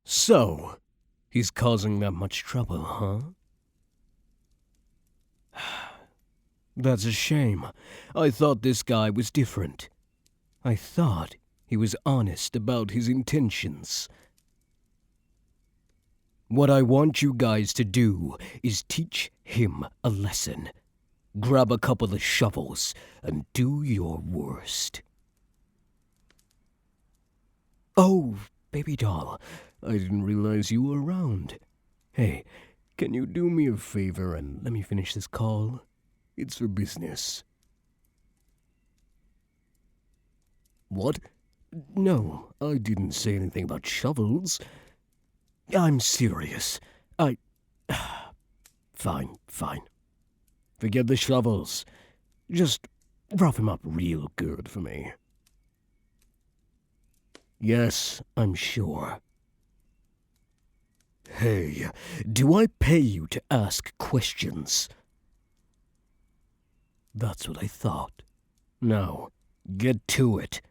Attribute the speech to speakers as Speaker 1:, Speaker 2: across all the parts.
Speaker 1: So, he's causing that much trouble, huh? That's a shame. I thought this guy was different. I thought he was honest about his intentions. What I want you guys to do is teach him a lesson. Grab a couple of shovels and do your worst. Oh, baby doll, I didn't realize you were around. Hey, can you do me a favor and let me finish this call? It's for business. What? No, I didn't say anything about shovels. I'm serious. Fine. Forget the shovels. Just rough him up real good for me. Yes, I'm sure. Hey, do I pay you to ask questions? That's what I thought. Now, get to it.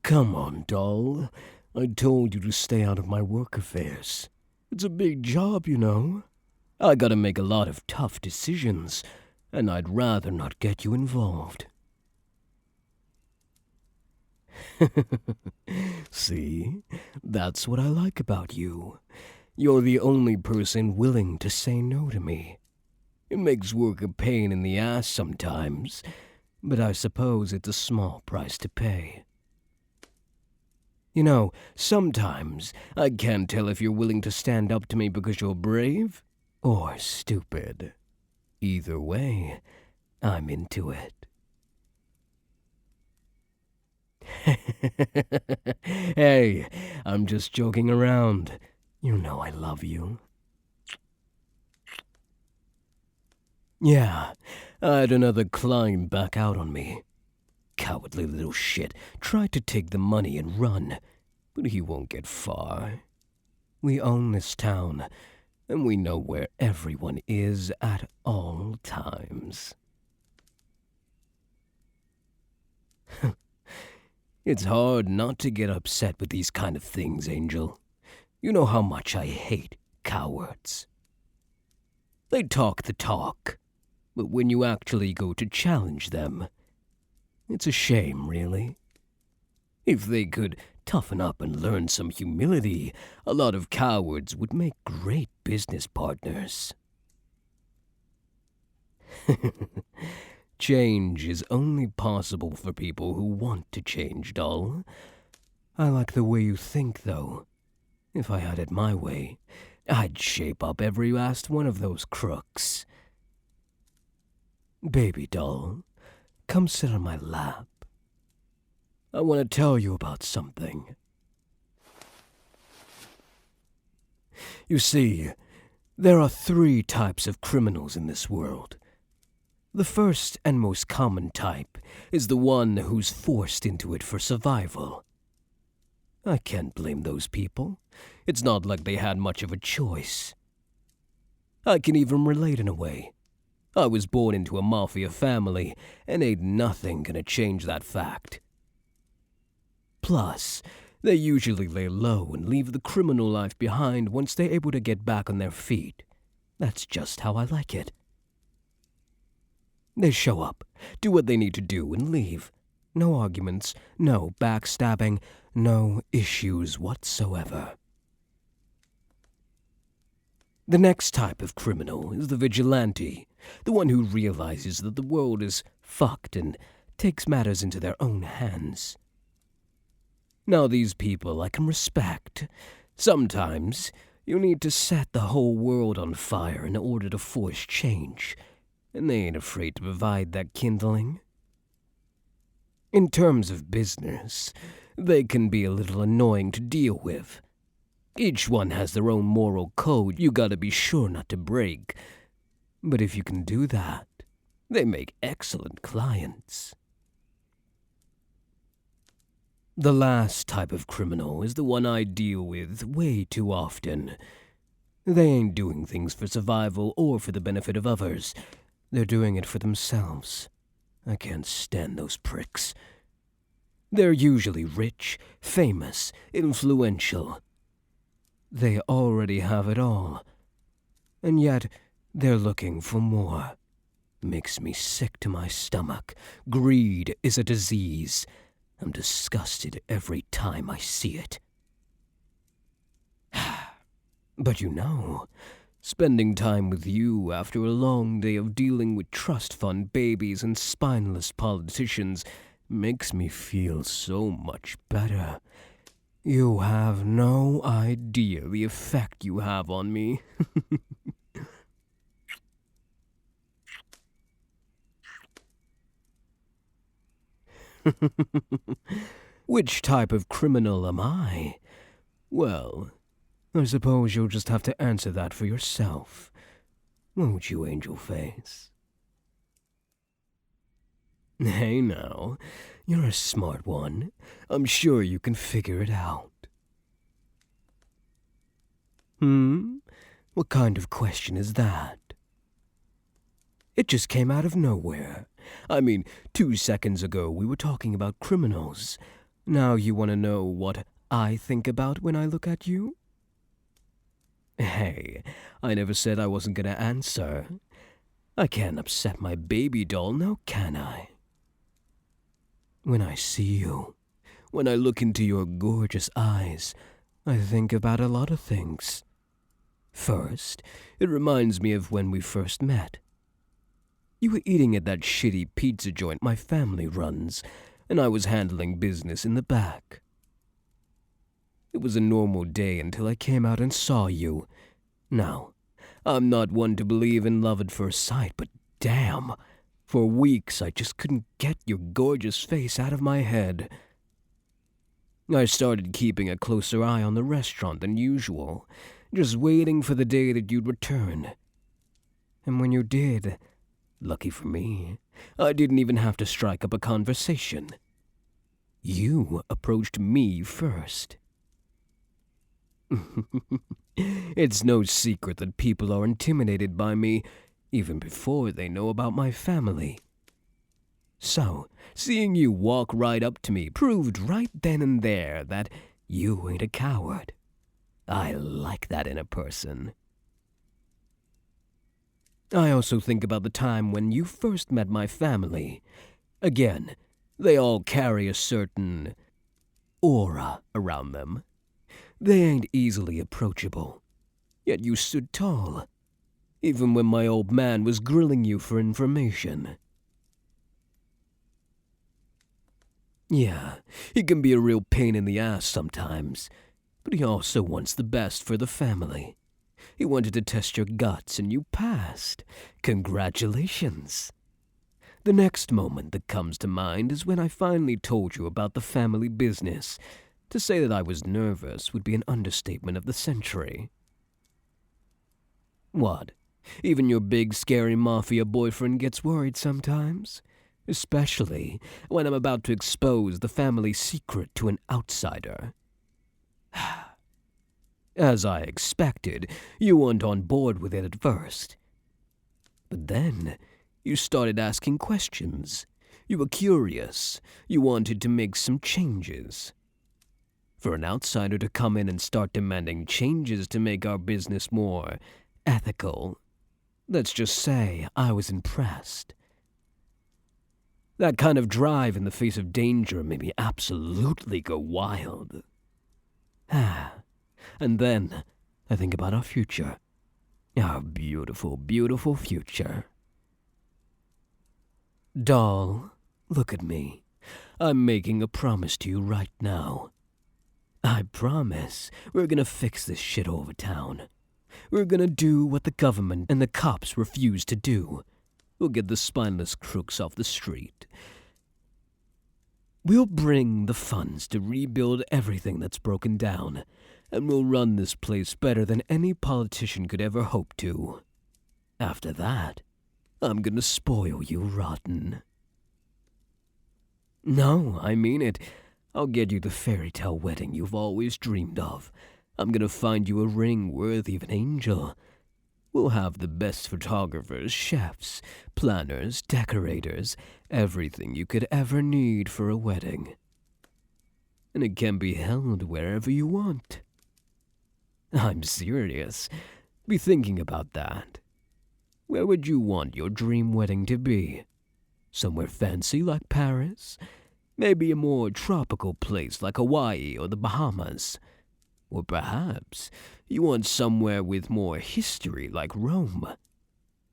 Speaker 1: Come on, doll. I told you to stay out of my work affairs. It's a big job, you know. I gotta make a lot of tough decisions, and I'd rather not get you involved. See? That's what I like about you. You're the only person willing to say no to me. It makes work a pain in the ass sometimes, but I suppose it's a small price to pay. You know, sometimes I can't tell if you're willing to stand up to me because you're brave or stupid. Either way, I'm into it. Hey, I'm just joking around. You know I love you. Yeah, I had another client back out on me. Cowardly little shit tried to take the money and run, but he won't get far. We own this town, and we know where everyone is at all times. It's hard not to get upset with these kind of things, Angel. You know how much I hate cowards. They talk the talk, but when you actually go to challenge them, it's a shame, really. If they could toughen up and learn some humility, a lot of cowards would make great business partners. Change is only possible for people who want to change, doll. I like the way you think, though. If I had it my way, I'd shape up every last one of those crooks. Baby doll, come sit on my lap. I want to tell you about something. You see, there are 3 types of criminals in this world. The first and most common type is the one who's forced into it for survival. I can't blame those people. It's not like they had much of a choice. I can even relate in a way. I was born into a Mafia family, and ain't nothing gonna change that fact. Plus, they usually lay low and leave the criminal life behind once they're able to get back on their feet. That's just how I like it. They show up, do what they need to do, and leave. No arguments, no backstabbing, no issues whatsoever. The next type of criminal is the vigilante, the one who realizes that the world is fucked and takes matters into their own hands. Now these people I can respect. Sometimes you need to set the whole world on fire in order to force change, and they ain't afraid to provide that kindling. In terms of business, they can be a little annoying to deal with. Each one has their own moral code you gotta be sure not to break. But if you can do that, they make excellent clients. The last type of criminal is the one I deal with way too often. They ain't doing things for survival or for the benefit of others. They're doing it for themselves. I can't stand those pricks. They're usually rich, famous, influential. They already have it all, and yet they're looking for more. Makes me sick to my stomach. Greed is a disease. I'm disgusted every time I see it. But spending time with you after a long day of dealing with trust fund babies and spineless politicians makes me feel so much better. You have no idea the effect you have on me. Which type of criminal am I? Well, I suppose you'll just have to answer that for yourself. Won't you, Angel Face? Hey now, you're a smart one. I'm sure you can figure it out. What kind of question is that? It just came out of nowhere. I mean, 2 seconds ago we were talking about criminals. Now you want to know what I think about when I look at you? Hey, I never said I wasn't gonna answer. I can't upset my baby doll, now can I? When I see you, when I look into your gorgeous eyes, I think about a lot of things. First, it reminds me of when we first met. You were eating at that shitty pizza joint my family runs, and I was handling business in the back. It was a normal day until I came out and saw you. Now, I'm not one to believe in love at first sight, but damn, for weeks I just couldn't get your gorgeous face out of my head. I started keeping a closer eye on the restaurant than usual, just waiting for the day that you'd return. And when you did, lucky for me, I didn't even have to strike up a conversation. You approached me first. It's no secret that people are intimidated by me even before they know about my family. So, seeing you walk right up to me proved right then and there that you ain't a coward. I like that in a person. I also think about the time when you first met my family. Again, they all carry a certain aura around them. They ain't easily approachable. Yet you stood tall, even when my old man was grilling you for information. Yeah, he can be a real pain in the ass sometimes, but he also wants the best for the family. He wanted to test your guts and you passed. Congratulations. The next moment that comes to mind is when I finally told you about the family business. To say that I was nervous would be an understatement of the century. What? Even your big, scary Mafia boyfriend gets worried sometimes? Especially when I'm about to expose the family secret to an outsider. As I expected, you weren't on board with it at first. But then, you started asking questions. You were curious. You wanted to make some changes. For an outsider to come in and start demanding changes to make our business more ethical, let's just say I was impressed. That kind of drive in the face of danger made me absolutely go wild. And then I think about our future. Our beautiful, beautiful future. Doll, look at me. I'm making a promise to you right now. I promise we're gonna fix this shit over town. We're gonna do what the government and the cops refuse to do. We'll get the spineless crooks off the street. We'll bring the funds to rebuild everything that's broken down, and we'll run this place better than any politician could ever hope to. After that, I'm gonna spoil you rotten. No, I mean it. I'll get you the fairy tale wedding you've always dreamed of. I'm gonna find you a ring worthy of an angel. We'll have the best photographers, chefs, planners, decorators, everything you could ever need for a wedding. and it can be held wherever you want. I'm serious. Be thinking about that. Where would you want your dream wedding to be? Somewhere fancy like Paris? Maybe a more tropical place like Hawaii or the Bahamas? Or perhaps you want somewhere with more history like Rome?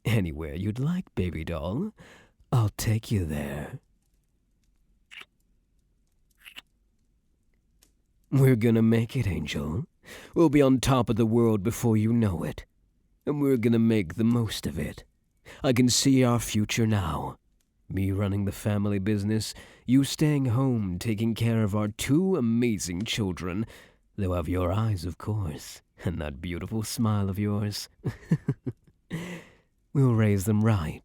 Speaker 1: Anywhere you'd like, baby doll. I'll take you there. We're gonna make it, Angel. We'll be on top of the world before you know it. And we're gonna make the most of it. I can see our future now. Me running the family business, you staying home taking care of our two amazing children. They'll have your eyes, of course, and that beautiful smile of yours. We'll raise them right.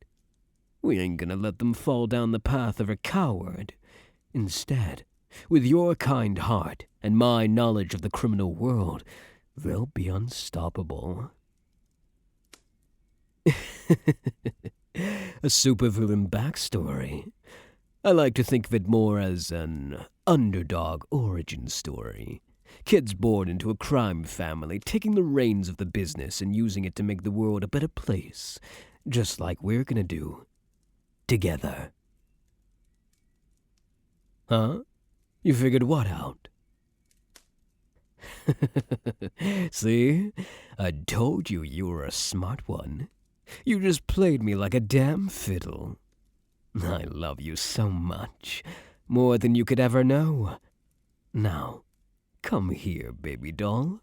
Speaker 1: We ain't gonna let them fall down the path of a coward. Instead, with your kind heart and my knowledge of the criminal world, they'll be unstoppable. A supervillain backstory. I like to think of it more as an underdog origin story. Kids born into a crime family, taking the reins of the business and using it to make the world a better place, just like we're gonna do. Together. Huh? You figured what out? See? I told you you were a smart one. You just played me like a damn fiddle. I love you so much, more than you could ever know. Now, come here, baby doll.